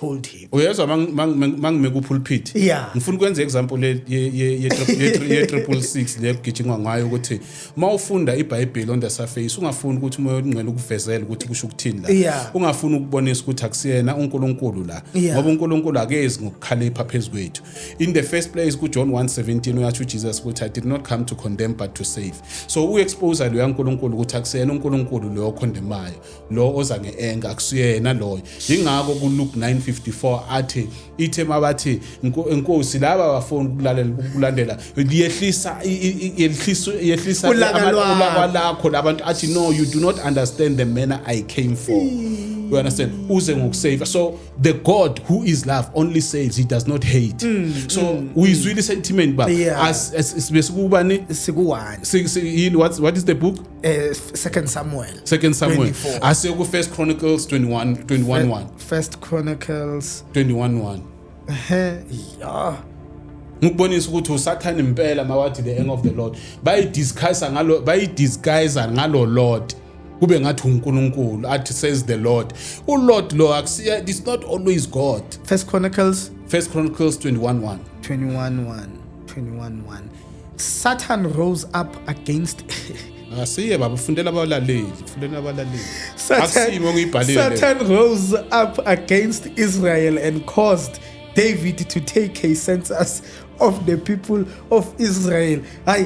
told him. Uyezwa mangimeka upulpit. Yeah. Ngifuna ukwenza example ye 666 le kugijingwa ngayo ukuthi mawufunda iBhayibheli on the surface ungafuni ukuthi umoya ongcwele ukuvezela ukuthi kusho ukuthini la. Yeah. Ungafuni ukubonisa ukuthi akusiyena uNkulunkulu la. Yeah. Ngoba uNkulunkulu akezi ngokukhalipha phezukwethu. In the first place kuJohn 1:17 uyathi uJesus ukuthi I did not come to condemn but to save. So uexpose lo yaNkulunkulu ukuthi akusiyena uNkulunkulu lo okhondemayo, lo oza ngeanger akusiyena loyo. Yingakho kuLuke 9:54 athi ithe mabathi inkosi laba bafuna ukulandela yehlisa ulaka lakho labantu athi no you do not understand the manner I came for. You understand? Uze ngokusave. So the God who is love only saves, he does not hate. So uyizwile sentiment ba as besikubani siku1 what is the book? 2 Samuel ase ku First Chronicles 21:1 First Chronicles 21:1 yeah. Ngikubonisa ukuthi uSathane impela mawathi the anger of the Lord bayidisguise ngalo Lord kube ngathi uNkulunkulu athi says the Lord uLord lo akusiya it's not always God. First Chronicles 21:1 Satan rose up against asiye baba fundela abalaleli akusimo ngiyibhalile Satan rose up against Israel and caused David to take a census of the people of Israel. Hi.